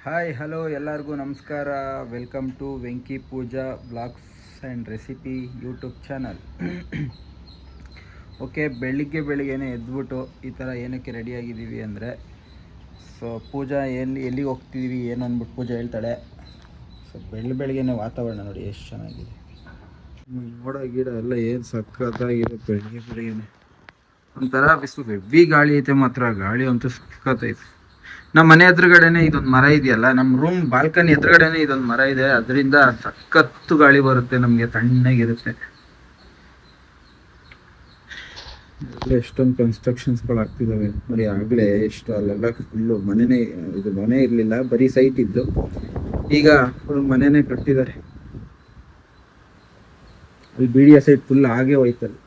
Hi hello ಎಲ್ಲರಿಗೂ ನಮಸ್ಕಾರ. Welcome to Venki Pooja blogs and recipe YouTube channel. Okay, ಬೆಳಿಗ್ಗೆನೇ ಎದ್ಬಿಟ್ಟು ಈ ಥರ ಏನಕ್ಕೆ ರೆಡಿಯಾಗಿದ್ದೀವಿ ಅಂದರೆ, ಸೊ ಪೂಜಾ ಎಲ್ಲಿಗೆ ಹೋಗ್ತಿದ್ದೀವಿ ಏನು ಅಂದ್ಬಿಟ್ಟು ಪೂಜಾ ಹೇಳ್ತಾಳೆ. ಸೊ ಬೆಳಿಗ್ಗೆನೇ ವಾತಾವರಣ ನೋಡಿ ಎಷ್ಟು ಚೆನ್ನಾಗಿದೆ, ಮೋಡ ಗಿಡ ಎಲ್ಲ ಏನು ಸಖತ್ತಾಗಿದೆ. ಬೆಳಿಗ್ಗೆನೇ ಒಂಥರ ಬಿಸಿಲು, ಹೆವಿ ಗಾಳಿ ಐತೆ. ಮಾತ್ರ ಗಾಳಿ ಅಂತೂ ಸಖತ್ತೈತೆ. ನಮ್ಮ ಮನೆ ಎದುರುಗಡೆನೆ ಇದೊಂದು ಮರ ಇದೆಯಲ್ಲ, ನಮ್ಮ ರೂಮ್ ಬಾಲ್ಕನಿ ಎದುರುಗಡೆನೆ ಇದೊಂದು ಮರ ಇದೆ. ಅದರಿಂದ ಸಖತ್ತು ಗಾಳಿ ಬರುತ್ತೆ, ನಮಗೆ ತಣ್ಣಗಿರುತ್ತೆ. ಎಷ್ಟೊಂದು ಕನ್ಸ್ಟ್ರಕ್ಷನ್ಸ್ಗಳು ಆಗ್ತಿದ್ದಾವೆ ನೋಡಿ. ಆಗಲೇ ಎಷ್ಟು ಅಲ್ಲೆಲ್ಲ ಫುಲ್ಲು ಮನೆನೇ, ಇದು ಮನೆ ಇರಲಿಲ್ಲ, ಬರೀ ಸೈಟ್ ಇದ್ದು. ಈಗ ಫುಲ್ ಮನೆನೇ ಕಟ್ಟಿದ್ದಾರೆ. ಅಲ್ಲಿ ಬಿಡಿಯ ಸೈಟ್ ಫುಲ್ ಹಾಗೆ ಹೋಯ್ತಲ್ಲ.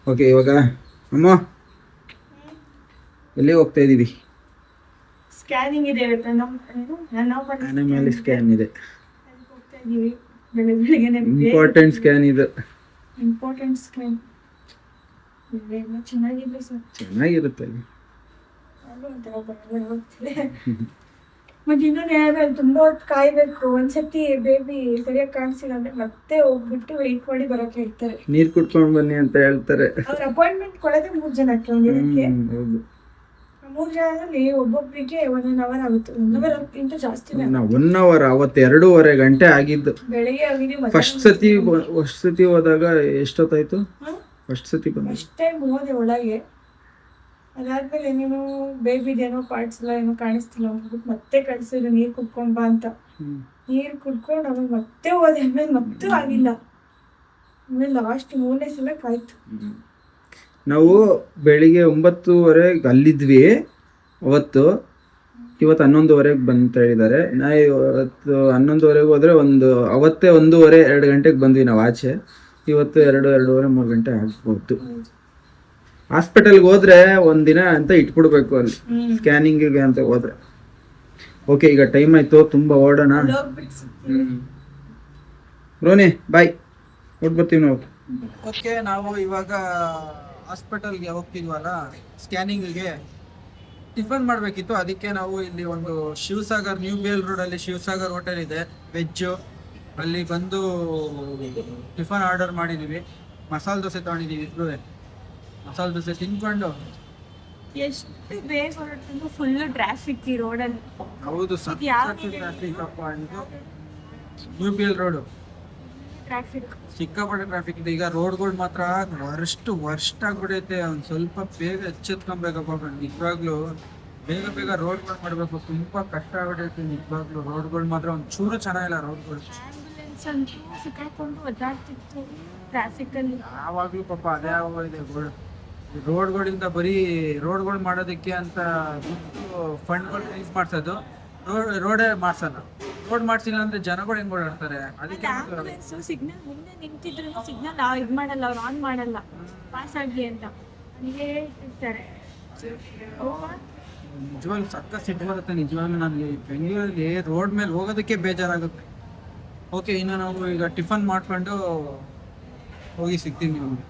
ಓಕೆ, ಇವಾಗ ಅಮ್ಮ ಎಲ್ಲಿಗೆ ಹೋಗ್ತಾ ಇದ್ದೀವಿ? ಸ್ಕ್ಯಾನಿಂಗ್ ಇದೆ, ಆನೆ ಸ್ಕ್ಯಾನ್ ಇದೆ. ಇಂಪಾರ್ಟೆಂಟ್ ಸ್ಕ್ಯಾನ್ ಇದು. ಸ್ಕ್ಯಾನ್ ಚೆನ್ನಾಗಿದೆ ಸರ್, ಚೆನ್ನಾಗಿರುತ್ತೆ. ಮತ್ತೆ ಇನ್ನೊಂದು ಏನಾದ್ರೆ ತುಂಬಾ ಹೊತ್ತು ಕಾಯ್ಬೇಕು. ಒಂದ್ಸತಿ ಬೇಬಿ ಸರಿಯಾಗಿ ಕಾಣಿಸಿಲ್ಲ ಅಂದ್ರೆ ಮತ್ತೆ ಹೋಗ್ಬಿಟ್ಟು ವೆಯ್ಟ್ ಮಾಡಿ ಬರಕ್ ಹೇಳ್ತಾರೆ. ನೀರ್ ಕುಡ್ಕೊಂಡ್ ಬನ್ನಿ ಅಂತ ಹೇಳ್ತಾರೆ. ಅವ್ರ ಅಪಾಯಿಂಟ್ಮೆಂಟ್ ಕೊಡೋದೇ 3 ಜನಕ್ಕೆ ಒಂದಿನಕ್ಕೆ. 3 ಜನದಲ್ಲಿ ಒಬ್ಬೊಬ್ಬರಿಗೆ 1 hour ಆಗುತ್ತೆ. 1 hour ಕ್ಕಿಂತ ಜಾಸ್ತಿನೇ. 1 hour ಅವತ್ತು 2.5 ಗಂಟೆ ಆಗಿದ್ದು. ಬೆಳಿಗ್ಗೆ ಆಗಿದೆ. ಫಸ್ಟ್ ಸತಿ ಹೋದಾಗ ಎಷ್ಟೊತ್ತಾಯ್ತು? ಫಸ್ಟ್ ಟೈಮ್ ಹೋದೆ ಒಳಗೆ. ಅದಾದ್ಮೇಲೆ ನೀನು ಬೇಬಿದೇನೋ ಪಾರ್ಟ್ಸ್ ಎಲ್ಲ ಏನೋ ಕಾಣಿಸ್ತಿಲ್ಲ ಅಂದ್ಬಿಟ್ಟು ಮತ್ತೆ ಕಳ್ಸಿದ್ರು ನೀರ್ ಕುಡ್ಕೊಂಡ್ ಬಾ ಅಂತ. ನೀರ್ ಕುಡ್ಕೊಂಡು ಆಮೇಲೆ ಮತ್ತೆ ಹೋದೆ. ಆಮೇಲೆ ಮತ್ತೆ ಆಗಿಲ್ಲ. ಆಮೇಲೆ ಲಾಸ್ಟ್ 3ನೇ ಸಲ ಕಾಯ್ತು. ನಾವು ಬೆಳಿಗ್ಗೆ 9:30 ಅಲ್ಲಿದ್ವಿ ಅವತ್ತು. ಇವತ್ತು 11:30 ಬಂತ ಹೇಳಿದ್ದಾರೆ. ಇವತ್ತು 11:30 ಹೋದ್ರೆ ಅವತ್ತೇ 1:30-2 ಗಂಟೆಗೆ ಬಂದ್ವಿ ನಾವು ಆಚೆ. ಇವತ್ತು 2-2:30-3 ಗಂಟೆ ಆಗ್ಬೋದು. ಹಾಸ್ಪಿಟಲ್ಗೆ ಹೋದ್ರೆ 1 ದಿನ ಅಂತ ಇಟ್ಬಿಡ್ಬೇಕು ಅಲ್ಲಿ, ಸ್ಕ್ಯಾನಿಂಗಿಗೆ ಅಂತ ಹೋದ್ರೆ. ಓಕೆ, ಈಗ ಟೈಮ್ ಆಯ್ತು, ತುಂಬಾ ಓಡೋಣ. ರೋನಿ ಬಾಯ್, ಬರ್ತೀವಿ ನಾವು. ಓಕೆ, ನಾವು ಇವಾಗ ಹಾಸ್ಪಿಟಲ್ಗೆ ಹೋಗ್ತಿದ್ವಲ್ಲ ಸ್ಕ್ಯಾನಿಂಗಿಗೆ. ಟಿಫನ್ ಮಾಡಬೇಕಿತ್ತು, ಅದಕ್ಕೆ ನಾವು ಇಲ್ಲಿ ಒಂದು ಶಿವಸಾಗರ್, ನ್ಯೂ ಬೇಲ್ ರೋಡಲ್ಲಿ ಶಿವಸಾಗರ್ ಹೋಟೆಲ್ ಇದೆ, ವೆಜ್ಜು. ಅಲ್ಲಿ ಬಂದು ಟಿಫನ್ ಆರ್ಡರ್ ಮಾಡಿದ್ದೀವಿ. ಮಸಾಲೆ ದೋಸೆ ತೊಗೊಂಡಿದ್ದೀವಿ ಇಬ್ರು. ಮಸಾಲೆ ದೋಸೆ ತಿನ್ಕೊಂಡು ಎಷ್ಟು ಬೇಗ ಹೊರಟು ಫುಲ್ ಟ್ರಾಫಿಕ್ ಈ ರೋಡಲ್ಲಿ. ಹೌದು, ಟ್ರಾಫಿಕ್ ಅಪ್ಪ. ನ್ಯೂ ಬೇಲ್ ರೋಡು ಟ್ರಾಫಿಕ್, ಸಿಕ್ಕಾಪಟ್ಟೆ ಟ್ರಾಫಿಕ್ ಇದೆ. ಈಗ ರೋಡ್ಗಳು ಮಾತ್ರ ವರ್ಸ್ಟ್ ಆಗ್ಬಿಡೈತೆ. ಒಂದು ಸ್ವಲ್ಪ ಬೇಗ ಎಚ್ಚೆತ್ಕೊಬೇಕಪ್ಪ. ನಿಜವಾಗ್ಲೂ ಬೇಗ ರೋಡ್ಗಳು ಮಾಡಬೇಕು. ತುಂಬಾ ಕಷ್ಟ ಆಗ್ಬಿಡೈತೆ ನಿಜವಾಗ್ಲೂ. ರೋಡ್ಗಳು ಮಾತ್ರ ಒಂಚೂರು ಚೆನ್ನಾಗಿಲ್ಲ. ರೋಡ್ಗಳು ಆಂಬ್ಯುಲೆನ್ಸ್ ಅಂತೂ ಸಿಕ್ಕಾಕೊಂಡು ಒದ್ದಾಡ್ತಿತ್ತು ಟ್ರಾಫಿಕಲ್ಲಿ. ಯಾವಾಗ್ಲೂ ಪಾಪ ಅದೇ ಆಗೋಗಿದೆ. ರೋಡ್ಗಳಿಂದ ಬರೀ ರೋಡ್ಗಳು ಮಾಡೋದಕ್ಕೆ ಅಂತ ಫಂಡ್ಗಳು ರಿಲೀಸ್ ಮಾಡ್ಸೋದು, ರೋಡೇ ಮಾಡ್ಸೋಣ. ರೋಡ್ ಮಾಡ್ಸಿಲ್ಲ ಅಂದ್ರೆ ಜನಗಳು ಹೆಂಗ್ ಓಡಾಡ್ತಾರೆ? ಅದಕ್ಕೆ ಆಂಬ್ಯುಲೆನ್ಸ್ ಸಿಗ್ನಲ್ ಮುಂದೆ ನಿಂತಿದ್ರು ಸಿಗ್ನಲ್ ಇದು ಮಾಡಲ್ಲ, ಅವ್ರು ಆನ್ ಮಾಡಲ್ಲ ಪಾಸ್ ಆಗ್ಲಿ ಅಂತ. ಹಂಗೆ ಇರ್ತಾರೆ. ನಿಜವಾಗ್ಲೂ ಸಕ್ಕ ಸಿಟ್ಟು ಬರುತ್ತೆ. ನಿಜವಾಗ್ಲೂ ನನಗೆ ಬೆಂಗಳೂರಲ್ಲಿ ರೋಡ್ ಮೇಲೆ ಹೋಗೋದಕ್ಕೆ ಬೇಜಾರಾಗುತ್ತೆ. ಓಕೆ, ಇನ್ನು ನಾವು ಈಗ ಟಿಫನ್ ಮಾಡ್ಕೊಂಡು ಹೋಗಿ ಸಿಗ್ತೀವಿ ನಿಮಗೆ.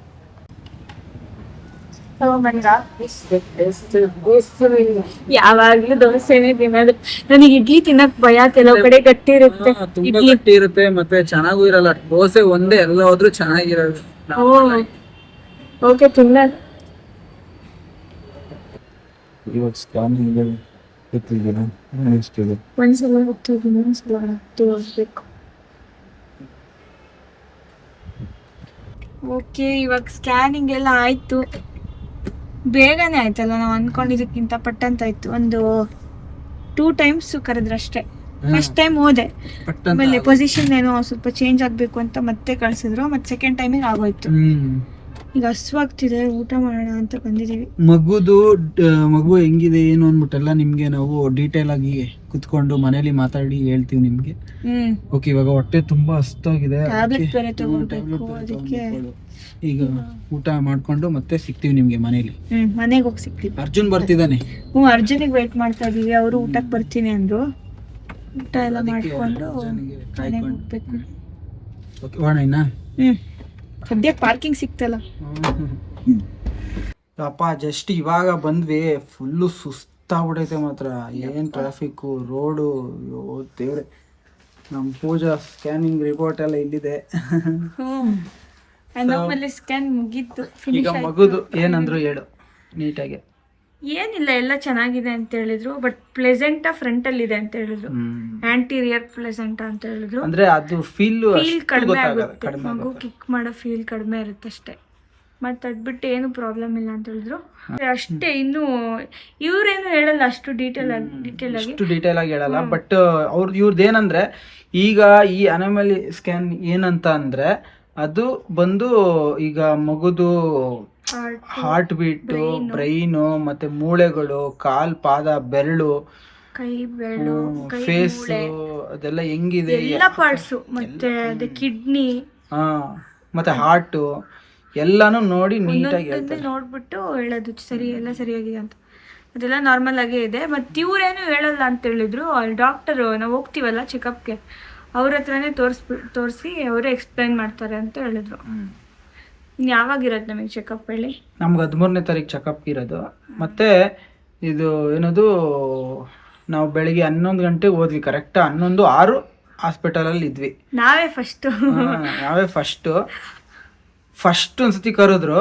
ಯಾವಾಗ್ಲೂ ದೋಸೆನೆ ತಿನ್ನೋದು. ನನಗೆ ಇಡ್ಲಿ ತಿನ್ನಕ್ ಭಯ. ಕೆಲವು ಕಡೆ ಗಟ್ಟಿ ಇರುತ್ತೆ, ತುಂಬಾ ಗಟ್ಟಿ ಇರುತ್ತೆ, ಮತ್ತೆ ಚೆನ್ನಾಗೂ ಇರಲ್ಲ. ದೋಸೆ ಒಂದೇ ಎಲ್ಲ ಹೋದ್ರೂ ಚೆನ್ನಾಗಿರೋದು. ಓಕೆ, ತಿನ್ನೋದು. ಇವಾಗ ಸ್ಕ್ಯಾನಿಂಗ್ ಒಂದ್ಸಲ ಹೋಗ್ತಿದ್ದೀನಿ, ಒಂದ್ಸಲ ಹೋಗ್ಬೇಕು. ಓಕೆ, ಇವಾಗ ಸ್ಕ್ಯಾನಿಂಗ್ ಎಲ್ಲ ಆಯ್ತು. ಬೇಗನೆ ಆಯ್ತಲ್ಲ, ನಾವು ಅನ್ಕೊಂಡಿದ್ದಕ್ಕಿಂತ ಪಟ್ಟಂತ ಆಯ್ತು. ಒಂದು 2 times ಕರೆದ್ರಷ್ಟೇ. ಫಸ್ಟ್ ಟೈಮ್ ಹೋದೆ, ಆಮೇಲೆ ಪೊಸಿಷನ್ ಏನೋ ಸ್ವಲ್ಪ ಚೇಂಜ್ ಆಗ್ಬೇಕು ಅಂತ ಮತ್ತೆ ಕಳ್ಸಿದ್ರು. ಮತ್ತೆ ಸೆಕೆಂಡ್ ಟೈಮಿಗೆ ಆಗೋಯ್ತು. ಈಗ ಹಸುವಾಗ್ತಿದೆ, ಊಟ ಮಾಡೋಣ ಅಂತ ಬಂದಿದೀವಿ. ಮಗು ಹೆಂಗಿದೆ ಏನು ಅಂದ್ಬಿಟ್ಟೆಲ್ಲ ನಿಮ್ಗೆ ನಾವು ಡೀಟೇಲ್ ಆಗಿ ಕುತ್ಕೊಂಡು ಮನೇಲಿ ಮಾತಾಡಿ ಹೇಳ್ತೀವಿ ನಿಮ್ಗೆ. ಓಕೆ, ಇವಾಗ ಹೊಟ್ಟೆ ತುಂಬಾ ಹಸ್ತಾಗಿದೆ. ಟ್ಯಾಬ್ಲೆಟ್ ಬೇರೆ ತಗೋಬೇಕು, ಅದಕ್ಕೆ ಈಗ ಊಟ ಮಾಡ್ಕೊಂಡು ಮತ್ತೆ ಸಿಗ್ತೀವಿ ನಿಮ್ಗೆ ಮನೇಲಿ. ಮನೆಗೆ ಹೋಗಿ ಸಿಗ್ತೀವಿ. ಅರ್ಜುನ್ ಬರ್ತಿದ್ದಾನೆ. ಅರ್ಜುನಿಗೆ ವೇಟ್ ಮಾಡ್ತಾ ಇದೀವಿ. ಅವರು ಊಟಕ್ಕೆ ಬರ್ತೀನಿ ಅಂದ್ರು. ಊಟ ಎಲ್ಲ ಮಾಡ್ಕೊಂಡು ಮನೆಗೆ ಹೋಗ್ಬೇಕು. ಓಕೆ, ಹೋಗೋಣ. ಸದ್ಯಕ್ಕೆ ಪಾರ್ಕಿಂಗ್ ಸಿಕ್ತಲ್ಲ. ಅಪ್ಪ ಜಸ್ಟ್ ಇವಾಗ ಬಂದ್ವಿ. ಫುಲ್ಲು ಸುಸ್ತು ಸಖತ್ತಾಗ್ಬಿಟ್ಟೈತೆ ಮಾತ್ರ. ಏನು ಟ್ರಾಫಿಕ್ಕು, ರೋಡು, ಅಯ್ಯೋ ದೇವ್ರೆ. ನಮ್ಮ ಪೂಜಾ ಸ್ಕ್ಯಾನಿಂಗ್ ರಿಪೋರ್ಟ್ ಎಲ್ಲ ಇಲ್ಲಿದೆ. ನಮ್ಮಲ್ಲಿ ಸ್ಕ್ಯಾನ್ ಮುಗೀತು, ಈಗ ಫಿನಿಶ್ ಮಗುದು ಏನಂದ್ರು ಹೇಳು ನೀಟಾಗಿ. ಏನಿಲ್ಲ, ಎಲ್ಲ ಚೆನ್ನಾಗಿದೆ ಅಂತ ಹೇಳಿದ್ರು. ಬಟ್ ಪ್ಲೆಸೆಂಟ್ ಫ್ರಂಟ್ ಅಲ್ಲಿ ಇದೆ ಅಂತ ಹೇಳಿದ್ರು. ಆಂಟೀರಿಯರ್ ಪ್ಲೆಸೆಂಟ್ ಅಂತ ಹೇಳಿದ್ರು. ಅಂದ್ರೆ ಅದು ಫೀಲ್ ಕಡಿಮೆ ಆಗುತ್ತೆ, ಮಗು ಕಿಕ್ ಮಾಡೋ ಫೀಲ್ ಕಡಿಮೆ ಇರುತ್ತೆ ಅಷ್ಟೇ. ಮತ್ತೆ ಅದ್ಬಿಟ್ಟು ಏನು ಪ್ರಾಬ್ಲಮ್ ಇಲ್ಲ ಅಂತ ಹೇಳಿದ್ರು ಅಷ್ಟೇ. ಇನ್ನು ಇವ್ರೇನು ಹೇಳಲ್ಲ ಅಷ್ಟು ಡೀಟೇಲ್ ಆಗಿ ಹೇಳಲ್ಲ. ಬಟ್ ಇವ್ರದ್ದು ಏನಂದ್ರೆ, ಈಗ ಈ ಅನಾಮಲಿ ಸ್ಕ್ಯಾನ್ ಏನಂತ ಅಂದ್ರೆ, ಅದು ಬಂದು ಈಗ ಮಗುದು ಹಾರ್ಟ್ ಬೀಟು, ಬ್ರೈನು, ಮತ್ತೆ ಮೂಳೆಗಳು, ಕಾಲ್, ಪಾದ, ಬೆರಳು, ಕೈ, ಬೆರಳು, ಫೇಸ್ ಅದೆಲ್ಲ ಹೆಂಗಿದೆ, ಎಲ್ಲ ಪಾರ್ಟ್ಸು, ಮತ್ತೆ ಅದೇ ಕಿಡ್ನಿ, ಮತ್ತೆ ಹಾರ್ಟ್ ಎಲ್ಲಾನು ನೋಡಿ ನೀಟಾಗಿ ನೋಡ್ಬಿಟ್ಟು ಹೇಳೋದು ಸರಿ, ಎಲ್ಲ ಸರಿಯಾಗಿದೆ ಅಂತ. ಅದೆಲ್ಲ ನಾರ್ಮಲ್ ಆಗೇ ಇದೆ. ಮತ್ತೆ ಇವ್ರೇನು ಹೇಳಲ್ಲ ಅಂತ ಹೇಳಿದ್ರು. ಅಲ್ಲಿ ಡಾಕ್ಟರು ನಾವು ಹೋಗ್ತೀವಲ್ಲ ಚೆಕಪ್ಗೆ, ಅವ್ರ ಹತ್ರನೇ ತೋರಿಸಿ ಅವರೇ ಎಕ್ಸ್ಪ್ಲೈನ್ ಮಾಡ್ತಾರೆ ಅಂತ ಹೇಳಿದ್ರು. ಇನ್ನು ಯಾವಾಗಿರೋದು ನಮಗೆ ಚೆಕಪ್ ಹೇಳಿ? ನಮ್ಗೆ 13ನೇ ತಾರೀಕು ಚೆಕಪ್ ಇರೋದು. ಮತ್ತೆ ಇದು ಏನದು, ನಾವು ಬೆಳಿಗ್ಗೆ 11 ಗಂಟೆಗೆ ಹೋದ್ವಿ, ಕರೆಕ್ಟ್ 11:06 ಹಾಸ್ಪಿಟಲಲ್ಲಿ ಇದ್ವಿ. ನಾವೇ ಫಸ್ಟ್ ಒಂದ್ಸತಿ ಕರೆದ್ರು.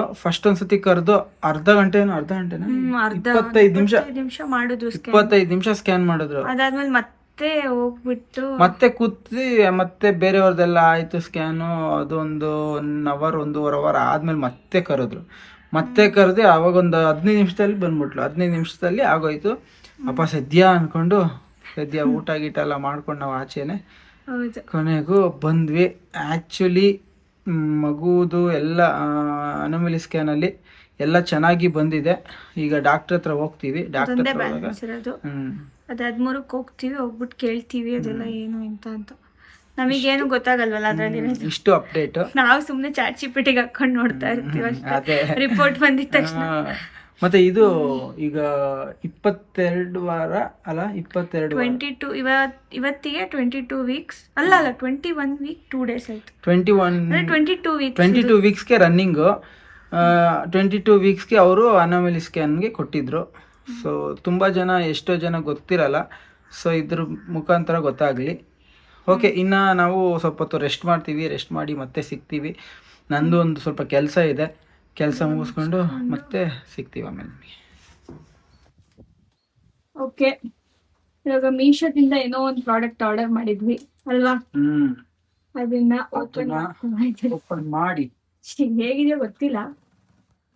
ಒಂದ್ಸತಿ ಕರೆದು ಅರ್ಧ ಗಂಟೆನೋ 25 ನಿಮಿಷ ಮಾಡಿದ್ರು. 25 ನಿಮಿಷ ಸ್ಕ್ಯಾನ್ ಮಾಡಿದ್ರು. ಅದಾದ್ಮೇಲೆ ಮತ್ತೆ ಹೋಗ್ಬಿಟ್ಟು ಮತ್ತೆ ಕೂತಿ, ಮತ್ತೆ ಬೇರೆಯವ್ರದೆಲ್ಲ ಆಯ್ತು ಸ್ಕ್ಯಾನು. ಅದೊಂದು 1.5 ಅವರ್ ಆದ್ಮೇಲೆ ಮತ್ತೆ ಕರೆದ್ರು. ಮತ್ತೆ ಕರೆದು ಅವಾಗ ಒಂದು 15 ನಿಮಿಷದಲ್ಲಿ ಬಂದ್ಬಿಟ್ಲು. 15 ನಿಮಿಷದಲ್ಲಿ ಆಗೋಯ್ತು. ಅಪ್ಪ ಸದ್ಯ ಅನ್ಕೊಂಡು ಊಟ ಗೀಟ ಎಲ್ಲ ಮಾಡ್ಕೊಂಡು ನಾವು ಆಚೆನೆ ಕೊನೆಗೂ ಬಂದ್ವಿ. ಆ್ಯಕ್ಚುಲಿ ಮಗುದು ಎಲ್ಲ ಅನಾಮಲಿ ಸ್ಕ್ಯಾನಲ್ಲಿ ಎಲ್ಲ ಚೆನ್ನಾಗಿ ಬಂದಿದೆ. ಈಗ ಡಾಕ್ಟರ್ ಹತ್ರ ಹೋಗ್ತೀವಿ. ಡಾಕ್ಟರ್ ಅದು 13ಕ್ಕೆ ಹೋಗ್ತೀವಿ, ಹೋಗ್ಬಿಟ್ಟು ಕೇಳ್ತೀವಿ ಅದೆಲ್ಲ ಏನು ಅಂತ. ನಮಗೇನು ಗೊತ್ತಾಗಲ್ವಲ್ಲ ಅದ್ರಲ್ಲಿ, ಇಷ್ಟು ಅಪ್ಡೇಟ್. ನಾವು ಸುಮ್ಮನೆ ಚಾಟ್ ಜಿಪಿಟಿಗೆ ಹಾಕೊಂಡು ನೋಡ್ತಾ ಇರ್ತೀವಿ ಅಷ್ಟೇ, ರಿಪೋರ್ಟ್ ಬಂದಿದ ತಕ್ಷಣ. ಮತ್ತೆ ಇದು ಈಗ 22 ವಾರ ಅಲ್ಲ, 22 ಇವತ್ತಿಗೆ 22 ವೀಕ್ಸ್ ಅಲ್ಲ 21 ವೀಕ್ 2 ಡೇಸ್ ಆಯ್ತು. 22 ವೀಕ್ಸ್ಗೆ ರನ್ನಿಂಗು. 22 ವೀಕ್ಸ್ಗೆ ಅವರು ಅನಾಮಲಿ ಸ್ಕ್ಯಾನ್ಗೆ ಕೊಟ್ಟಿದ್ರು. ಸೊ ತುಂಬ ಜನ, ಎಷ್ಟೋ ಜನ ಗೊತ್ತಿರಲ್ಲ. ಸೊ ಇದ್ರ ಮುಖಾಂತರ ಗೊತ್ತಾಗಲಿ. ಓಕೆ, ಇನ್ನು ನಾವು ಸ್ವಲ್ಪ ಹೊತ್ತು ರೆಸ್ಟ್ ಮಾಡ್ತೀವಿ. ರೆಸ್ಟ್ ಮಾಡಿ ಮತ್ತೆ ಸಿಗ್ತೀವಿ. ನಂದು ಒಂದು ಸ್ವಲ್ಪ ಕೆಲಸ ಇದೆ, ಕೆಲಸ ಮುಗಿಸ್ಕೊಂಡು ಮತ್ತೆ ಸಿಗ್ತೀವಿ ಆಮೇಲೆ. ಓಕೆ, ಇವಾಗ ಮೀಶೋದಿಂದ ಏನೋ ಒಂದು ಪ್ರಾಡಕ್ಟ್ ಆರ್ಡರ್ ಮಾಡಿದ್ವಿ ಅಲ್ವಾ? ಅದನ್ನ ಓಪನ್ ಮಾಡಿ ಹೇಗಿದೆಯೋ ಗೊತ್ತಿಲ್ಲ.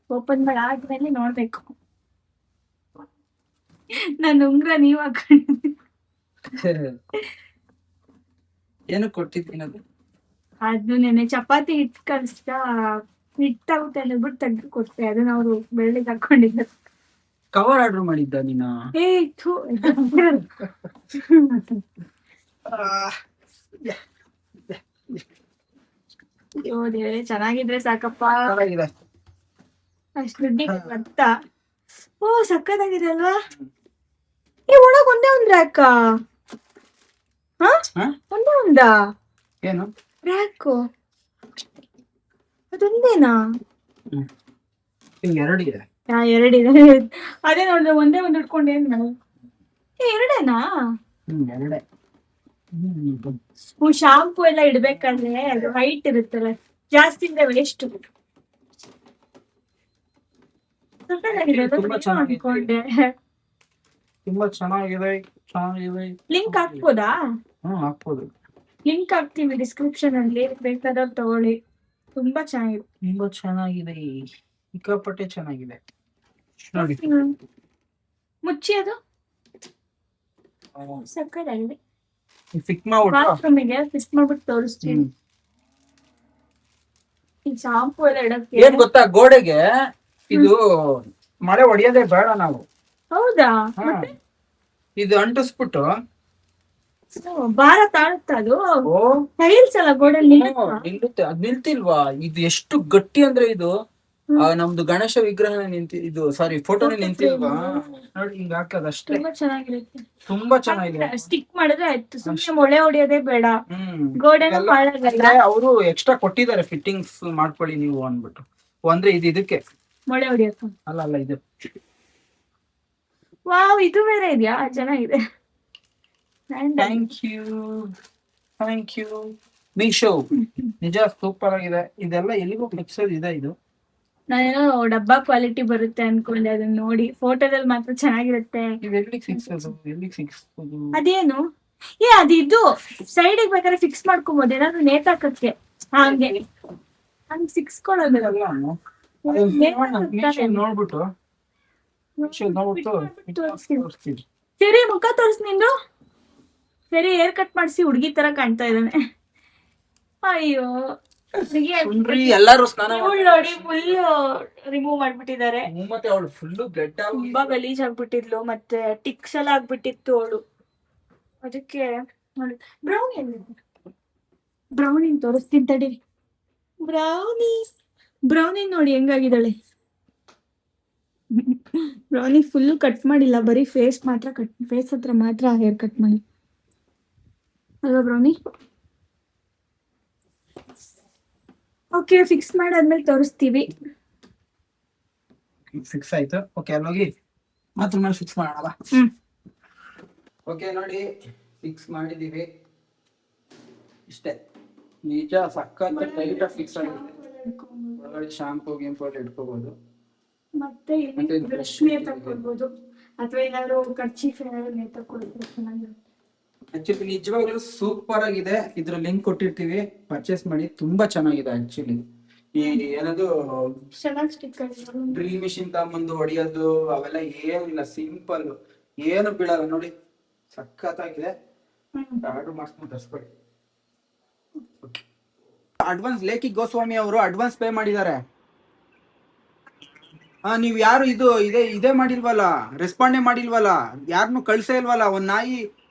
ಓಪನ್ ಮಾಡಿ ಆದ್ಮೇಲೆ ನೋಡ್ಬೇಕು. ನಾನು ಉಂಗ್ರ ನೀವ್ ಹಾಕೊಂಡಿದ್ದೆ. ಏನು ಕೊಟ್ಟಿದ್ದೀನಿ ಅದು ನೆನೆ ಚಪಾತಿ ಹಿಟ್ಟು ಕಲಿಸ್ತಾ ಹಿಟ್ಟಾಗುತ್ತೆ ಅಂದ್ಬಿಟ್ಟು ತೆಗೆದು ಕೊಟ್ಟೆ. ಅದನ್ನ ಅವರು ಬೆಳ್ಳಿಗೆ ಹಾಕೊಂಡಿದ್ದ. ಕವರ್ ಆರ್ಡರ್ ಮಾಡಿದ್ದ ನೀನು? ಚೆನ್ನಾಗಿದ್ರೆ ಸಾಕಪ್ಪ. ಅಷ್ಟು ದುಡ್ಡಿಗೆ ಬರ್ತ. ಓ ಸಕ್ಕತ್ತಾಗಿದೆ ಅಲ್ವಾ? ಒಳಗ್ ಒಂದೇ ಒಂದ್ ರ್ಯಾಕ? ಒಂದೇ ಒಂದಾ ಏನು ರ್ಯಾಕು? ಅದೊಂದೇನಾ? ಎರಡಿದೆ. ಎರಡಿದೆ. ಅದೇ ನೋಡಿದ್ರೆ ಒಂದೇ ಒಂದ್ ಇಟ್ಕೊಂಡು ಏನ್ ನಾವು? ಎರಡೇನಾ? ಎರಡೇ. ಶಾಂಪೂ ಎಲ್ಲ ಇಡ್ಬೇಕಾದ್ರೆ ಅದು ಹೈಟ್ ಇರುತ್ತಲ್ಲ, ಜಾಸ್ತಿ ಇದ್ರೆ ವೇಸ್ಟ್. ತುಂಬಾ ಚೆನ್ನಾಗಿದೆ. ಲಿಂಕ್ ಹಾಕ್ಬೋದಾ? ಹಾಕ್ಬೋದು. ಲಿಂಕ್ ಹಾಕ್ತೀವಿ ಡಿಸ್ಕ್ರಿಪ್ಷನ್ ಅಲ್ಲಿ, ಬೇಕಾದವ್ರು ತಗೊಳ್ಳಿ. ತುಂಬಾ ಚೆನ್ನಾಗಿದೆ. ಸಿಕ್ಕಾಪಟ್ಟೆ ಚೆನ್ನಾಗಿದೆ ನೋಡಿ. ಮುಚ್ಚಿ ಅದು ಸಕ್ಕತ್ತಾಗಿದೆ. ಫಿಕ್ಸ್ ಮಾಡ್ಬಿಟ್ಟು ತೋರಿಸ್ತೀನಿ. ಈ ಶಾಂಪೂ ಎಲ್ಲ ಇಡಕ್ಕೆ ಏನ್ ಗೊತ್ತಾ, ಗೋಡೆಗೆ ಇದು ಮಳೆ ಹೊಡಿಯೋದೇ ಬೇಡ ನಾವು. ಹೌದಾ? ಇದು ಅಂಟಿಸ್ಬಿಟ್ಟು ಭಾರ ತಾಳುತ್ತ ಅದು. ಟೈಲ್ಸ್ ಅಲ್ಲ ಗೋಡೆಯಲ್ಲಿ ನಿಲ್ಲುತ್ತೆ. ಅದ್ ನಿಲ್ತಿಲ್ವಾ? ಇದು ಎಷ್ಟು ಗಟ್ಟಿ ಅಂದ್ರೆ, ಇದು ನಮ್ದು ಗಣೇಶ ವಿಗ್ರಹ ಇದು ಸಾರಿ ಫೋಟೋನೇ ನಿಂತಿಲ್ವಾ ನೋಡಿ. ಹಿಂಗ ಹಾಕದಷ್ಟೇ. ತುಂಬಾ ಚೆನ್ನಾಗಿದೆ. ಸ್ಟಿಕ್ ಮಾಡಿದ್ರೆ ಆಯ್ತು, ಸುಮ್ಮನೆ ಮೊಳೆ ಹೊಡಿಯೋದೇ ಬೇಡ. ಗೋಡೆನೂ ಹಾಳಾಗಲ್ಲ. ಅವರು ಎಕ್ಸ್ಟ್ರಾ ಕೊಟ್ಟಿದ್ದಾರೆ, ಫಿಟ್ಟಿಂಗ್ಸ್ ಮಾಡ್ಕೊಳ್ಳಿ ನೀವು ಅಂದ್ಬಿಟ್ಟು. ಅಂದ್ರೆ ಇದಕ್ಕೆ ಮೊಳೆ ಹೊಡಿಯಕ್ಕ ಅಲ್ಲ ಇದು ವಾವ್, ಇದು ಬೇರೆ ಇದೆಯಾ? ಚೆನ್ನಾಗಿದೆ. Thank you Meesho. ನಿಜ ಸೂಪರ್ ಆಗಿದೆ. ಇದೆಲ್ಲ ಎಲ್ಲಿಗೂ ಮಿಕ್ಸರ್ ಇದೆ ಇದು. ನಾನು ಡಬ್ಬಾ ಕ್ವಾಲಿಟಿ ಬರುತ್ತೆ ಅನ್ಕೊಂಡೆ, ಅದನ್ನ ನೋಡಿ ಫೋಟೋದಲ್ಲಿ ಮಾತ್ರ ಚೆನ್ನಾಗಿರುತ್ತೆ. ಎಲ್ಲಿಗೆ ಸಿಕ್ಸೋದು? ಅದೇನು ಅದು ಸೈಡಿಗೆ ಬೇಕಾದ್ರೆ ಫಿಕ್ಸ್ ಮಾಡ್ಕೊಬೋದು, ಏನಾದ್ರು ನೇತಾಕಕ್ಕೆ ಹಂಗೆ ಹಂಗ್ ಸಿಕ್ಸ್ಕೊಳ್ಳೋದು. ನೋಡ್ಬಿಟ್ಟು ತೋರಿಸ್ತೀನಿ. ಸರಿ, ಮುಖ ತೋರಿಸ್ ನಿಂದು. ಸರಿ, ಹೇರ್ ಕಟ್ ಮಾಡಿಸಿ ಹುಡುಗಿ ತರ ಕಾಣ್ತಾ ಇದ್ದಾನೆ. ಅಯ್ಯೋ, ಎಲ್ಲರೂ ಸ್ನಾನ ನೋಡಿ ಫುಲ್ ರಿಮೂವ್ ಮಾಡ್ಬಿಟ್ಟಿದ್ದಾರೆ. ಮತ್ತೆ ಅವಳು ಫುಲ್ ಬ್ಲಡ್ ತುಂಬಾ ಗಲೀಜ್ ಆಗ್ಬಿಟ್ಟಿದ್ಲು, ಮತ್ತೆ ಟಿಕ್ಸ್ ಎಲ್ಲ ಆಗ್ಬಿಟ್ಟಿತ್ತು ಅವಳು. ಅದಕ್ಕೆ ನೋಡಿ, ಬ್ರೌನಿ ತೋರಿಸ್ತೀನಿ ತಡಿ. ಬ್ರೌನಿ ನೋಡಿ ಹೆಂಗಾಗಿದ್ದಾಳೆ. ಬ್ರೌನಿ ಫುಲ್ ಕಟ್ ಮಾಡಿಲ್ಲ, ಬರೀ ಫೇಸ್ ಹತ್ರ ಮಾತ್ರ ಹೇರ್ ಕಟ್ ಮಾಡಿ ಅಲ್ವಾ ಬ್ರೌನಿ? ಓಕೆ, ಫಿಕ್ಸ್ ಮಾಡಾದ್ಮೇಲೆ ತೋರಿಸ್ತೀವಿ. ಫಿಕ್ಸ್ ಆಯ್ತು. ಓಕೆ, ಅಲ್ಲೋಗಿ ಮಾತ್ರ ಮೇಲೆ ಫಿಕ್ಸ್ ಮಾಡೋಣ. ಓಕೆ ನೋಡಿ, ಫಿಕ್ಸ್ ಮಾಡಿದೀವಿ. ಇಷ್ಟೇ, ನಿಜ ಸಖತ್ ಟೈಟ್ ಫಿಕ್ಸ್ ಆಗಿದೆ. ಒಳಗಡೆ ಶಾಂಪೂ ಗಿಂಪು ಇಟ್ಕೋಬಹುದು, ಮತ್ತೆ ಬ್ರಷ್ ತಕ್ಕೊಳ್ಬಹುದು, ಅಥವಾ ಏನಾದ್ರು ಕರ್ಚೀಫ್ ತಕ್ಕೊಳ್ಬಹುದು. ಚೆನ್ನಾಗಿರುತ್ತೆ. ಆಕ್ಚುಲಿ ನಿಜವಾಗ್ಲೂ ಸೂಪರ್ ಆಗಿದೆ. ಇದ್ರ ಲಿಂಕ್ ಕೊಟ್ಟಿರ್ತೀವಿ, ಪರ್ಚೇಸ್ ಮಾಡಿ. ತುಂಬಾ ಚೆನ್ನಾಗಿದೆ ಆಕ್ಚುಲಿ. ಈ ಏನದು ಡ್ರಿಲ್ ಮಿಷಿನ್ ತಗೊಂಬಂದು ಹೊಡಿಯೋದು ಅವೆಲ್ಲ ಏನಿಲ್ಲ, ಸಿಂಪಲ್, ಏನು ಬೀಳಲ್ಲ ನೋಡಿ. ಸಖತ್ತಾಗಿದೆ. ಆರ್ಡರ್ ಮಾಡ್ಕೊಂಡು ತರಿಸ್ಕೊಳ್ಳಿ. ಅಡ್ವಾನ್ಸ್ ಲೇಖಿ ಗೋಸ್ವಾಮಿ ಅವರು ಅಡ್ವಾನ್ಸ್ ಪೇ ಮಾಡಿದ್ದಾರೆ. ನೀವ್ ಯಾರು ಇದೇ ಮಾಡಿಲ್ವಲ್ಲ, ರೆಸ್ಪಾಂಡೇ ಮಾಡಿಲ್ವಲ್ಲ, ಯಾರನ್ನು ಕಳ್ಸೇ ಇಲ್ವಲ್ಲ.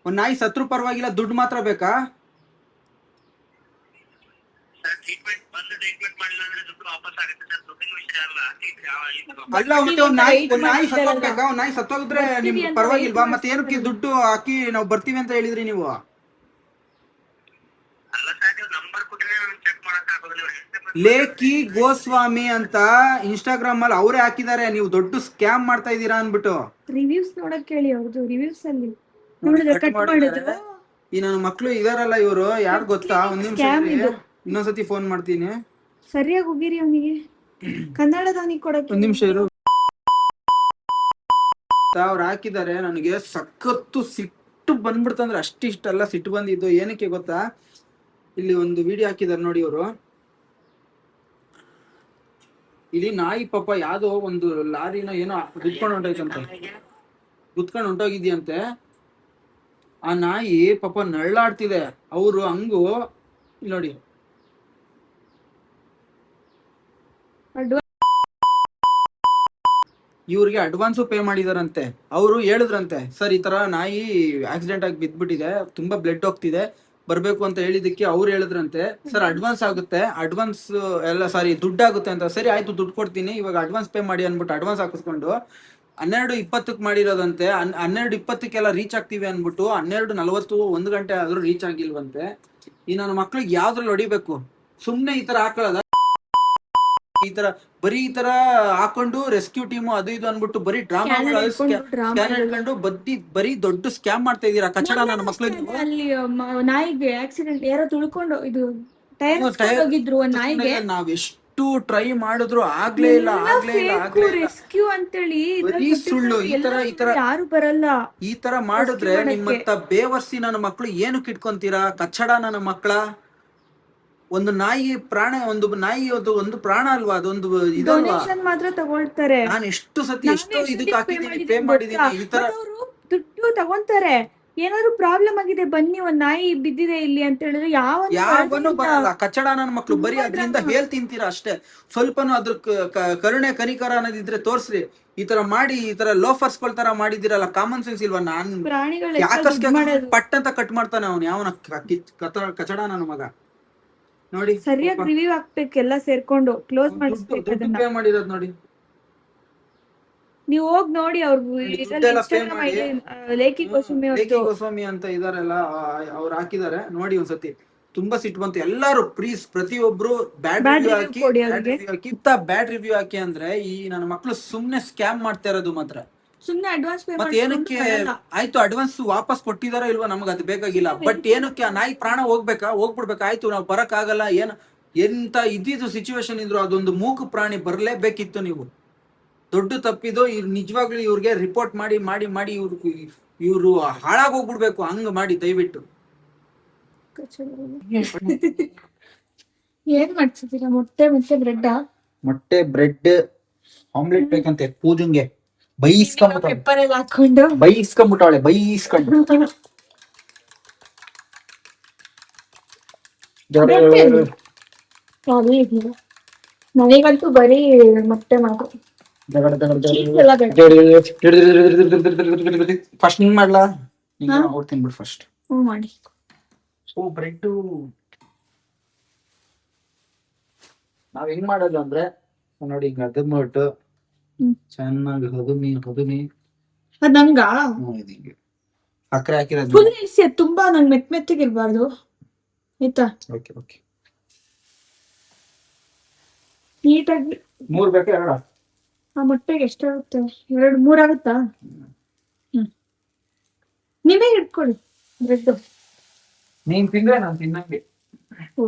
ಒಂದ್ ನಾಯಿ ಸತ್ರು ಪರವಾಗಿಲ್ಲ, ದುಡ್ಡು ಮಾತ್ರ ಬೇಕಾ? ಅಲ್ಲ, ಮತ್ತೆ ಒಂದ್ ನಾಯಿ ಸತ್ತೋಗ್ಬೇಕಾ? ಒಂದ್ ನಾಯಿ ಸತ್ತೋಗಿದ್ರೆ ನಿಮ್ಗೆ ಪರವಾಗಿಲ್ವಾ? ಮತ್ತೆ ಏನಕ್ಕೆ ದುಡ್ಡು ಹಾಕಿ ನಾವು ಬರ್ತೀವಿ ಅಂತ ಹೇಳಿದ್ರಿ ನೀವು? ಲೇಖಿ ಗೋಸ್ವಾಮಿ ಅಂತ ಇನ್ಸ್ಟಾಗ್ರಾಮ್ ಅಲ್ಲಿ ಅವರೇ ಹಾಕಿದ್ದಾರೆ, ನೀವು ದೊಡ್ಡ ಸ್ಕ್ಯಾಮ್ ಮಾಡ್ತಾ ಇದೀರಾ ಅನ್ಬಿಟ್ಟು. ರಿವ್ಯೂಸ್ ನೋಡಕ್ ಹೇಳಿ, ಅವ್ರದ್ದು ರಿವ್ಯೂಸ್ ಅಲ್ಲಿ ನೋಡಿದ್ರೆ ಕಟ್ ಮಾಡಿದ್ರು. ಈ ನನ್ನ ಮಕ್ಳು ಇದಾರಲ್ಲ, ಇವರು ಯಾರು ಗೊತ್ತಾ? ಒಂದ್ ನಿಮಿಷ, ಇನ್ನೊಂದ್ಸತಿ ಫೋನ್ ಮಾಡ್ತೀನಿ. ಸರಿಯಾಗಿ ಹೋಗಿರಿ ಅವನಿಗೆ, ಕನ್ನಡದವನಿಗೆ ಕೊಡಕ್ಕೆ. ಒಂದ್ ನಿಮಿಷ ಇರು. ಅವ್ರು ಹಾಕಿದ್ದಾರೆ, ನನಗೆ ಸಖತ್ತು ಸಿಟ್ಟು ಬಂದ್ಬಿಡ್ತಂದ್ರೆ ಅಷ್ಟಿಷ್ಟೆಲ್ಲ ಸಿಟ್ಟು ಬಂದಿದ್ದು. ಏನಕ್ಕೆ ಗೊತ್ತಾ? ಇಲ್ಲಿ ಒಂದು ವಿಡಿಯೋ ಹಾಕಿದ್ದಾರೆ ನೋಡಿ ಇವರು. ಇಲ್ಲಿ ನಾಯಿ ಪಾಪ ಯಾವ್ದೋ ಒಂದು ಲಾರಿನ ಏನೋ ಗುದ್ಕೊಂಡು ಹೊಂಟೋಗಿದ್ಯಂತೆ. ಆ ನಾಯಿ ಪಾಪ ನಳ್ಳಾಡ್ತಿದೆ. ಅವರು ಹಂಗು ನೋಡಿ, ಇವ್ರಿಗೆ ಅಡ್ವಾನ್ಸು ಪೇ ಮಾಡಿದಾರಂತೆ. ಅವರು ಹೇಳಿದ್ರಂತೆ, ಸರ್ ಈ ತರ ನಾಯಿ ಆಕ್ಸಿಡೆಂಟ್ ಆಗಿ ಬಿದ್ದ್ಬಿಟ್ಟಿದೆ, ತುಂಬಾ ಬ್ಲಡ್ ಹೋಗ್ತಿದೆ, ಬರ್ಬೇಕು ಅಂತ ಹೇಳಿದಕ್ಕೆ ಅವ್ರು ಹೇಳಿದ್ರಂತೆ, ಸರ್ ಅಡ್ವಾನ್ಸ್ ಆಗುತ್ತೆ, ಅಡ್ವಾನ್ಸ್ ಎಲ್ಲ ಸಾರಿ ದುಡ್ಡಾಗುತ್ತೆ ಅಂತ. ಸರಿ ಆಯ್ತು, ದುಡ್ಡು ಕೊಡ್ತೀನಿ, ಇವಾಗ ಅಡ್ವಾನ್ಸ್ ಪೇ ಮಾಡಿ ಅನ್ಬಿಟ್ಟು ಅಡ್ವಾನ್ಸ್ ಹಾಕಿಸ್ಕೊಂಡು 12:20 ಮಾಡಿರೋದಂತೆ. 12:20 ರೀಚ್ ಆಗ್ತೀವಿ ಅನ್ಬಿಟ್ಟು 12:40 1 ಗಂಟೆ ಆದ್ರೂ ರೀಚ್ ಆಗಿಲ್ವಂತೆ. ಈ ನನ್ನ ಮಕ್ಳಿಗೆ ಯಾವ್ದ್ರಲ್ಲಿ ಹೊಡಿಬೇಕು? ಸುಮ್ನೆ ಈ ತರ ಹಾಕೊಳ್ಳೋದ? ಈ ತರ ಬರೀ ಈ ತರ ಹಾಕೊಂಡು ರೆಸ್ಕ್ಯೂ ಟೀಮು ಅದು ಇದು ಅನ್ಬಿಟ್ಟು ಬರೀ ಡ್ರಾಮಾ ಹೇಳ್ಕೊಂಡು ಬರೀ ದೊಡ್ಡ ಸ್ಕ್ಯಾಮ್ ಮಾಡ್ತಾ ಇದೀರಾ. ಕಚಡ ನನ್ನ ಮಕ್ಳಿಗೆ. ಅಲ್ಲಿ ನಾಯಿಗೆ ಆಕ್ಸಿಡೆಂಟ್ ಯಾರೋ ತುಳ್ಕೊಂಡು ಇದು ಟೈರ್ ಹೋಗಿದ್ರು ನಾಯಿಗೆ. ನಾವ್ ಎಷ್ಟು ಟ್ರೈ ಮಾಡಿದ್ರು ಆಗ್ಲೇ ಇಲ್ಲ. ರೆಸ್ಕ್ಯೂ ಅಂತೇಳಿ ಬರೀ ಸುಳ್ಳು. ಈ ತರ ಯಾರು ಬರಲ್ಲ. ಈ ತರ ಮಾಡಿದ್ರೆ ನಿಮ್ಮತ್ತ ಬೇವರ್ಸಿ ನನ್ನ ಮಕ್ಳು ಏನು ಕಿಟ್ಕೊಂತೀರಾ? ಕಚ್ಚಡ ನನ್ನ ಮಕ್ಳ. ಒಂದು ನಾಯಿ ಪ್ರಾಣ, ಒಂದು ನಾಯಿ ಒಂದು ಪ್ರಾಣ ಅಲ್ವಾ? ಅದೊಂದು ಇದಲ್ವಾ? ಮಾತ್ರ ತಗೊಳ್ತಾರೆ. ನಾನು ಎಷ್ಟು ಸತಿ ಎಷ್ಟೋ ಇದಕ್ಕೆ ಹಾಕಿದ್ದೀನಿ, ಪೇ ಮಾಡಿದೀನಿ. ಈ ತರ ದುಡ್ಡು ತಗೊಂತಾರೆ. ಏನಾದ್ರು ಪ್ರಾಬ್ಲಮ್ ಆಗಿದೆ, ಬನ್ನಿ ಒಂದ್ ನಾಯಿ ಬಿದ್ದಿದೆ ಇಲ್ಲಿ ಅಂತ ಹೇಳಿದ್ರೆ ಯಾವನು ಬರಲ್ಲ. ಕಚ್ಚಡ ನನ್ನ ಮಕ್ಳು. ಬರೀ ಅದ್ರಿಂದ ಹೇಳ್ ತಿಂತೀರಾ ಅಷ್ಟೇ. ಸ್ವಲ್ಪನೂ ಅದ್ರ ಕರುಣೆ ಕನಿಕರ ಅನ್ನೋದಿದ್ರೆ ತೋರ್ಸ್ರಿ. ಈ ತರ ಮಾಡಿ, ಈ ತರ ಲೋಫರ್ಸ್ ತರ ಮಾಡಿದಿರಲ್ಲ, ಕಾಮನ್ ಸೆನ್ಸ್ ಇಲ್ವಾ? ನಾನ್ ಪಟ್ ಅಂತ ಕಟ್ ಮಾಡ್ತಾನೆ ಅವನು, ಯಾವನ ಕಚಡ ನನ್ನ ಮಗ. ನೋಡಿ, ಸರಿಯಾಗಿ ರಿವ್ಯೂ ಹಾಕ್ಬೇಕು, ಎಲ್ಲ ಸೇರ್ಕೊಂಡು ಕ್ಲೋಸ್ ಮಾಡಿರೋದು ನೋಡಿ. ನೀವು ಹೋಗಿ ನೋಡಿ, ಲೇಖಿ ಗೋಸ್ವಾಮಿ ಅಂತ ಇದಾರಲ್ಲ, ಅವ್ರು ಹಾಕಿದ್ದಾರೆ ನೋಡಿ ಒಂದ್ಸತಿ. ತುಂಬಾ ಸಿಟ್ಟು ಬಂತು. ಎಲ್ಲಾರು ಪ್ಲೀಸ್ ಪ್ರತಿಯೊಬ್ರು ಬ್ಯಾಡ್ ರಿವ್ಯೂ ಹಾಕಿ, ಬ್ಯಾಡ್ ರಿವ್ಯೂ ಹಾಕಿ ಅಂದ್ರೆ ಈ ನನ್ನ ಮಕ್ಳು ಸುಮ್ನೆ ಸ್ಕ್ಯಾಮ್ ಮಾಡ್ತಾ ಇರೋದು ಮಾತ್ರ. ಸುಮ್ನೆ ಅಡ್ವಾನ್ಸ್ ಪೇ ಮತ್ತೆ ಏನಕ್ಕೆ ಆಯ್ತು ಅಡ್ವಾನ್ಸ್ ವಾಪಸ್ ಕೊಟ್ಟಿದಾರೋ ಇಲ್ವಾ ನಮ್ಗೆ ಅದು ಬೇಕಾಗಿಲ್ಲ. ಬಟ್ ಏನಕ್ಕೆ ಆ ನಾಯಿ ಪ್ರಾಣ ಹೋಗ್ಬಿಡ್ಬೇಕಾ ಆಯ್ತು ನಾವು ಬರಕ್ ಆಗಲ್ಲ. ಎಂತ ಇದ್ದಿದ್ದು ಸಿಚುವೇಶನ್ ಇದ್ರು ಅದೊಂದು ಮೂಕು ಪ್ರಾಣಿ ಬರ್ಲೇಬೇಕಿತ್ತು. ನೀವು ದೊಡ್ಡ ತಪ್ಪಿದು. ನಿಜವಾಗ್ಲೂ ಇವ್ರಿಗೆ ರಿಪೋರ್ಟ್ ಮಾಡಿ ಮಾಡಿ ಮಾಡಿ ಇವ್ರು ಹಾಳಾಗೋಗ್ಬಿಡ್ಬೇಕು ಹಂಗ ಮಾಡಿ ದಯವಿಟ್ಟು. ಏನ್ ಮಾಡ್ತಿದ್ದೀರಾ? ಮೊಟ್ಟೆ ಮತ್ತೆ ಬ್ರೆಡ್ ಮೊಟ್ಟೆ ಬ್ರೆಡ್ ಆಮ್ಲೆಟ್ ಬೇಕಂತೆ ಪೂಜಂಗೆ. ಪೆಪ್ಪರ್ ಎಲ್ಲ ಹಾಕೊಂಡು ಬೈಸ್ಕೊಂಡ್ಬಿಟ್ಟವಳೆ ನನಗಂತೂ ಬರೀ ಮೊಟ್ಟೆ ಮಾತ್ರ. ಫಸ್ಟ್ ಹಿಂಗ್ ಮಾಡ್ಲಾ? ತಿನ್ಬಿಡು ಫಸ್ಟ್. ಮಾಡಿ. ಬ್ರೆಡ್ ನಾವ್ ಹೆಂಗ್ ಮಾಡೋದು ಅಂದ್ರೆ ನೋಡಿ, ಹಿಂಗ ಅದಮ್ಬಿಟ್ಟು ಚೆನ್ನಾಗಿ ಹೊದುಮಿ ಅದಂಗ ಸಕ್ಕರೆ ಹಾಕಿರೋದು ಫುಲ್ ಇಳಿಸಿ. ತುಂಬಾ ನಂಗೆ ಮೆತ್ತಗಿರ್ಬಾರ್ದು ಆಯ್ತಾ? Okay okay. ನೀಟಾಗಿ 3 ಬೇಕಾ 2? ಆ ಮೊಟ್ಟೆಗೆ ಎಷ್ಟಾಗುತ್ತೆ? 2-3 ಆಗುತ್ತಾ? ನೀವೇ ಇಟ್ಕೊಳ್ಳಿ ಬ್ರೆಡ್. ನೀನ್ ತಿಂದ್ರೆ ನಾನು ತಿನ್ನಂಗೆ. ಓ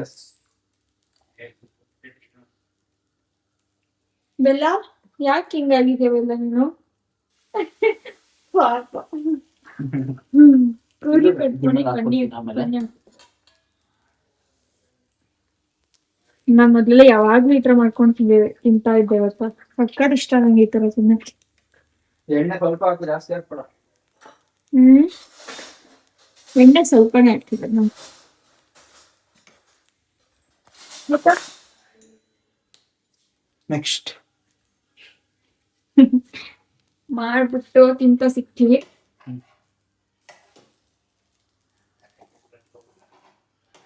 ಎಸ್. ಬೆಲ್ಲ ಯಾಕೆ ಹಿಂಗಾಗಿದೆ ಬೆಲ್ಲ ನೀನು? ಪಾಪ. ಕೂಲಿ ಕಟ್ಕೊಂಡು ನಾ ಮೊದ್ಲೆಲ್ಲ ಯಾವಾಗ್ಲೂ ಈ ತರ ಮಾಡ್ಕೊಂಡು ತಿಂತಾ ಇದ್ದೆ. ಸಕ್ಕತ್ ಇಷ್ಟ ನಂಗೆ ಈ ತರ ತಿನ್ನಕ್ಕೆ. ಎಣ್ಣೆ ಸ್ವಲ್ಪ ಹಾಕಿ ಜಾಸ್ತಿ ಹಾಕ್ಬೇಡ. ಎಣ್ಣೆ ಸ್ವಲ್ಪನೇ ಹಾಕ್ತಿದ್ದೆ ನಾನು. ನೆಕ್ಸ್ಟ್ ಮಾಡ್ಬಿಟ್ಟು ತಿಂತ ಸಿಗ್ತೀವಿ.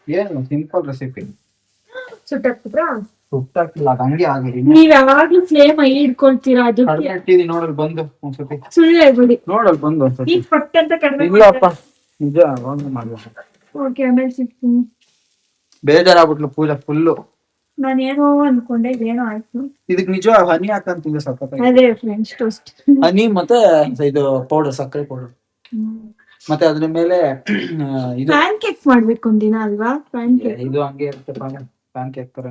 ಏನು ಸಿಂಪಲ್ ರೆಸಿಪಿ. ಸುಟ್ಟಾಕ್ಬಿಟ್ರಾ? ಸುಟ್ಟಾಕಿಲ್ಲ, ಹಂಗೆ ಆಗಿದೆ. ನೀವ್ ಯಾವಾಗ್ಲೂ ಫ್ಲೇಮ್ ಐ ಇಟ್ಕೊಳ್ತೀರಾ. ಅದಕ್ಕೆ ನೋಡಲ್ ಬಂದು ಒಂದ್ಸತಿ ಸುಳ್ಳು ಹೇಳ್ಬಿಡಿ. ನೋಡಲ್ ಬಂದು ಒಂದ್ಸತಿ. ಈಗ ಪಟ್ಟಂತ ಕಡಿಮೆ ಇಲ್ಲಪ್ಪ ನಿಜ ಒಂದು ಮಾಡ್ಬೇಕು. ಓಕೆ, ಆಮೇಲೆ ಸಿಗ್ತೀನಿ. ಬೇಜಾರಾಗ್ಬಿಟ್ಲು ಪೂಜಾ ಫುಲ್ಲು. ನಾನೇನೋ ಅನ್ಕೊಂಡೆ, ಇದೇನೋ ಆಯ್ತು. ಇದಕ್ ನಿಜ ಹನಿ ಹಾಕಂತಿದ್ದೆ ಸಖತ್. ಅದೇ ಫ್ರೆಂಚ್ ಟೋಸ್ಟ್ ಹನಿ ಮತ್ತೆ ಇದು ಪೌಡರ್, ಸಕ್ಕರೆ ಪೌಡರ್. ಮತ್ತೆ ಅದ್ರ ಮೇಲೆ ಇದು ಪ್ಯಾನ್ ಕೇಕ್ ಮಾಡ್ಬೇಕು ಒಂದಿನ ಅಲ್ವಾ? ಪ್ಯಾನ್ ಕೇಕ್ ಇದು ಹಂಗೆ ಇರುತ್ತೆ, ಪ್ಯಾನ್ ಕೇಕ್ ತರ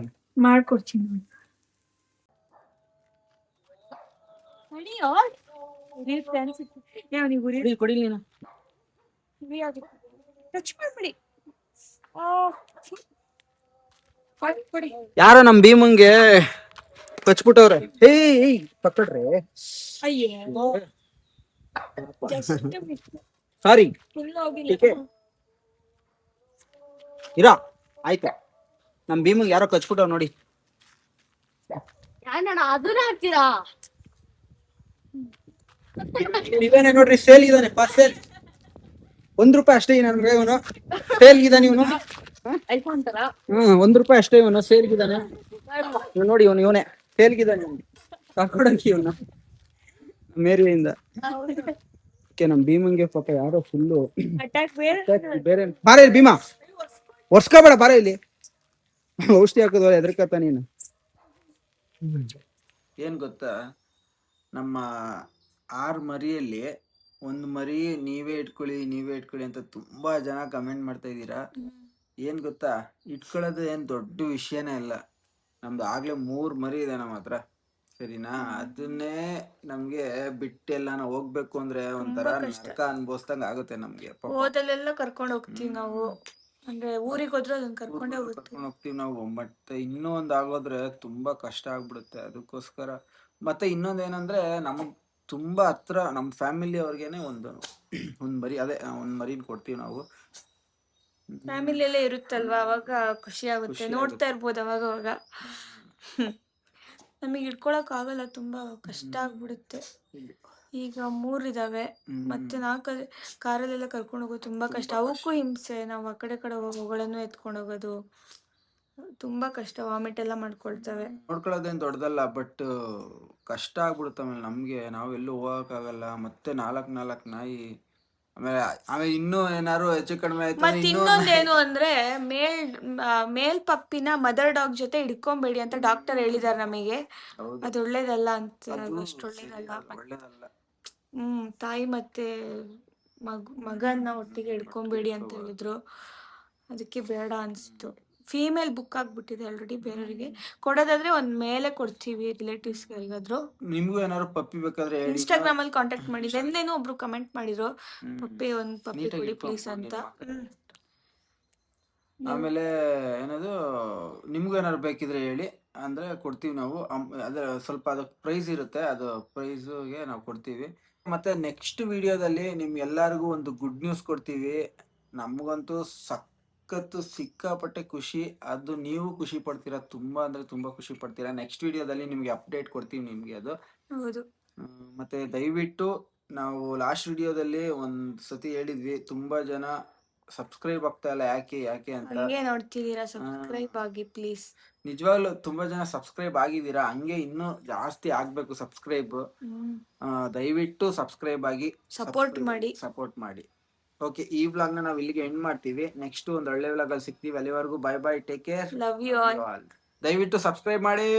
ಮಾಡ್ಕೊಡ್ತೀನಿ. ಯಾರೋ ನಮ್ ಭೀಮಂಗೆ ಕಚ್ಬಿಟ್ಟವ್ರೆ. ಏಯ್ ಪಕ್ಕಡ್ರಿ. ಸಾರಿ ಇರಾ ಆಯ್ತಾ. ನಮ್ ಭೀಮಂಗೆ ಯಾರೋ ಕಚ್ಬಿಟ್ಟವ್ ನೋಡಿ. ನೀವೇನೆ ನೋಡ್ರಿ, ಸೇಲ್ ಇದಾನೆ. ಸೇಲ್ ₹1 ಅಷ್ಟೇ ನನ್ಗೆ. ಇವನು ಸೇಲ್ ಇದಾನೆ. ಇವನು ₹1 ಅಷ್ಟೇ. ಇವನು ಸೇಲ್ ಇದಾನೆ ನೋಡಿ. ಇವನೇ ಸೇಲ್ ಇದಾನೆ. ಕರ್ಕೊಡಂಕಿ ಇವನು ಮೇರಿಯಿಂದ. ನಮ್ ಭೀಮಂಗೆ ಪಾಪ ಯಾರೋ ಫುಲ್ಲು ಬೇರೆ. ಬಾರ ಇಲ್ಲಿ ಭೀಮಾ, ಒರ್ಸ್ಕೋಬೇಡ, ಬಾರ ಇಲ್ಲಿ. ಔಷಧಿ ಹಾಕೋದು ಎದ್ರಕತ್ತ ನೀನು. ಏನ್ ಗೊತ್ತಾ, ನಮ್ಮ 6 ಮರಿಯಲ್ಲಿ 1 ಮರಿ ನೀವೇ ಇಟ್ಕೊಳ್ಳಿ ಅಂತ ತುಂಬಾ ಜನ ಕಮೆಂಟ್ ಮಾಡ್ತಾ ಇದ್ದೀರಾ. ಏನ್ ಗೊತ್ತಾ, ಇಟ್ಕೊಳ್ಳೋದು ಏನ್ ದೊಡ್ಡ ವಿಷಯನೇ ಇಲ್ಲ. ನಮ್ದು ಆಗ್ಲೇ 3 ಮರಿ ಇದೆ ನಮ್ಮ ಹತ್ರ, ಸರಿನಾ? ಅದನ್ನೇ ನಮ್ಗೆ ಬಿಟ್ಟೆಲ್ಲ ಹೋಗ್ಬೇಕು ಅಂದ್ರೆ ಒಂಥರ ನರಕ ಅನ್ಭವಿಸ್ದಂಗ ಆಗುತ್ತೆ ನಮ್ಗೆ. ಹೋದಲ್ಲೆಲ್ಲ ಕರ್ಕೊಂಡು ಹೋಗ್ತೀವಿ ನಾವು. ಅಂದ್ರೆ ಊರಿಗೆ ಹೋದ್ರೆ ಅದನ್ನ ಕರ್ಕೊಂಡೇ ಹೋಗ್ತೀವಿ ನಾವು. ಮತ್ತೆ ಇನ್ನೂ ಒಂದ್ ಆಗೋದ್ರೆ ತುಂಬಾ ಕಷ್ಟ ಆಗ್ಬಿಡುತ್ತೆ. ಅದಕ್ಕೋಸ್ಕರ ಮತ್ತೆ ಇನ್ನೊಂದೇನಂದ್ರೆ, ನಮಗ್ ತುಂಬಾ ಹತ್ರ ನಮ್ ಫ್ಯಾಮಿಲಿ ಅವ್ರಿಗೇನೆ ಒಂದ್ ಮರಿ, ಅದೇ 1 ಮರಿನ ಕೊಡ್ತೀವಿ ನಾವು. ಫ್ಯಾಮಿಲಿಯಲ್ಲೇ ಇರುತ್ತಲ್ವಾ, ಅವಾಗ ಖುಷಿ ಆಗುತ್ತೆ. ನೋಡ್ತಾ ಇರ್ಬೋದು ಅವಾಗ. ನಮಗೆ ಇಟ್ಕೊಳಕ್ ಆಗಲ್ಲ, ತುಂಬಾ ಕಷ್ಟ ಆಗ್ಬಿಡುತ್ತೆ. ಈಗ 3 ಇದಾವೆ, ಮತ್ತೆ 4 ಕಾರಲ್ಲೆಲ್ಲ ಕರ್ಕೊಂಡು ಹೋಗೋದು ತುಂಬಾ ಕಷ್ಟ. ಅವಕ್ಕೂ ಹಿಂಸೆ. ನಾವು ಆ ಕಡೆ ಹೋಗೋಗಳನ್ನು ಎತ್ಕೊಂಡು ಹೋಗೋದು ತುಂಬಾ ಕಷ್ಟ. ವಾಮಿಟ್ ಎಲ್ಲ ಮಾಡ್ಕೊಳ್ತವೆ. ನೋಡ್ಕೊಳ್ಳೋದೇನ್ ದೊಡ್ಡದಲ್ಲ, ಬಟ್ ಕಷ್ಟ ಆಗ್ಬಿಡುತ್ತೆ. ಆಮೇಲೆ ನಮ್ಗೆ ನಾವೆಲ್ಲೂ ಹೋಗಕ್ಕಾಗಲ್ಲ. ಮತ್ತೆ 4 ನಾಯಿ. ಆಮೇಲೆ ಇನ್ನೂ ಏನಾರು ಹೆಚ್ಚು ಕಡಿಮೆ ಆಯ್ತು. ಮತ್ತೆ ಇನ್ನೊಂದೇನು ಅಂದ್ರೆ, ಮೇಲ್ ಪಪ್ಪಿನ ಮದರ್ ಡಾಗ್ ಜೊತೆ ಹಿಡ್ಕೊಂಬೇಡಿ ಅಂತ ಡಾಕ್ಟರ್ ಹೇಳಿದಾರೆ ನಮಗೆ. ಅದು ಒಳ್ಳೇದಲ್ಲ ಅಂತ. ಅಷ್ಟು ಒಳ್ಳೇದಲ್ಲ. ತಾಯಿ ಮತ್ತೆ ಮಗನ್ನ ಒಟ್ಟಿಗೆ ಹಿಡ್ಕೊಂಬೇಡಿ ಅಂತ ಹೇಳಿದ್ರು, ಅದಕ್ಕೆ ಬೇಡ ಅನಿಸ್ತು. ಫೀಮೇಲ್ ಬುಕ್ ಆಗ್ಬಿಟ್ಟಿದೆ ಆಲ್ರೆಡಿ. ಬೇರೆಯವರಿಗೆ ಕೊಡೋದಾದ್ರೆ ಒಂದ್ ಮೇಲೆ ಕೊಡ್ತೀವಿ, ರಿಲೇಟಿವ್ಸ್ಗೆ ಯಾರಿಗಾದ್ರು. ನಿಮ್ಗೂ ಏನಾದ್ರು ಪಪ್ಪಿ ಬೇಕಾದ್ರೆ ಹೇಳಿ. ಇನ್ಸ್ಟಾಗ್ರಾಮ್ ಅಲ್ಲಿ ಕಾಂಟ್ಯಾಕ್ಟ್ ಮಾಡಿದ್ರೆ ಎಂದೇನೋ ಒಬ್ರು ಕಮೆಂಟ್ ಮಾಡಿದ್ರು, ಪಪ್ಪಿ ಪಪ್ಪಿ ನೀಟಾಗಿ ಕೊಡಿ ಇಟ್ಕೊಂಡ್ ಪ್ಲೀಸ್ ಅಂತ. ಆಮೇಲೆ ಏನದು ನಿಮ್ಗೂ ಏನಾದ್ರು ಬೇಕಿದ್ರೆ ಹೇಳಿ, ಅಂದ್ರೆ ಕೊಡ್ತೀವಿ ನಾವು. ಅದ್ರ ಸ್ವಲ್ಪ ಅದಕ್ಕೆ ಪ್ರೈಸ್ ಇರುತ್ತೆ, ಅದು ಪ್ರೈಸ್ಗೆ ನಾವು ಕೊಡ್ತೀವಿ. ಮತ್ತೆ ನೆಕ್ಸ್ಟ್ ವಿಡಿಯೋದಲ್ಲಿ ನಿಮ್ಗೆಲ್ಲರಿಗೂ ಒಂದು ಗುಡ್ ನ್ಯೂಸ್ ಕೊಡ್ತೀವಿ. ನಮಗಂತೂ ಸಖತ್ತು ಸಿಕ್ಕಾಪಟ್ಟೆ ಖುಷಿ, ಅದು ನೀವು ಖುಷಿ ಪಡ್ತೀರಾ, ತುಂಬಾ ಅಂದ್ರೆ ತುಂಬಾ ಖುಷಿ ಪಡ್ತೀರಾ. ನೆಕ್ಸ್ಟ್ ವಿಡಿಯೋದಲ್ಲಿ ನಿಮ್ಗೆ ಅಪ್ಡೇಟ್ ಕೊಡ್ತೀವಿ ನಿಮ್ಗೆ ಅದು. ಹೌದು. ಮತ್ತೆ ದಯವಿಟ್ಟು ನಾವು ಲಾಸ್ಟ್ ವಿಡಿಯೋದಲ್ಲಿ ಒಂದ್ ಸತಿ ಹೇಳಿದ್ವಿ, ತುಂಬಾ ಜನ ಸಬ್ಸ್ಕ್ರೈಬ್ ಆಗ್ತಾ ಇಲ್ಲ, ಯಾಕೆ ಯಾಕೆ ಅಂತ. ಹಂಗೆ ನೋಡ್ತಿದ್ದೀರಾ, ಸಬ್ಸ್ಕ್ರೈಬ್ ಆಗಿ ಪ್ಲೀಸ್. ನಿಜವಾಗ್ಲೂ ತುಂಬಾ ಜನ ಸಬ್ಸ್ಕ್ರೈಬ್ ಆಗಿದ್ದೀರಾ, ಹಂಗೆ ಇನ್ನೂ ಜಾಸ್ತಿ ಆಗ್ಬೇಕು ಸಬ್ಸ್ಕ್ರೈಬ್. ದಯವಿಟ್ಟು ಸಬ್ಸ್ಕ್ರೈಬ್ ಆಗಿ ಸಪೋರ್ಟ್ ಮಾಡಿ. ಓಕೆ, ಈ ವ್ಲಾಗ್ನ ನಾವು ಇಲ್ಲಿಗೆ ಎಂಡ್ ಮಾಡ್ತೀವಿ. ನೆಕ್ಸ್ಟ್ ಒಂದು ಒಳ್ಳೆ ವ್ಲಾಗ್ ಅಲ್ಲಿ ಸಿಗ್ತೀವಿ. ಅಲ್ಲಿವರೆಗೂ bye bye, take care, love you all. ದಯವಿಟ್ಟು ಸಬ್ಸ್ಕ್ರೈಬ್ ಮಾಡಿ.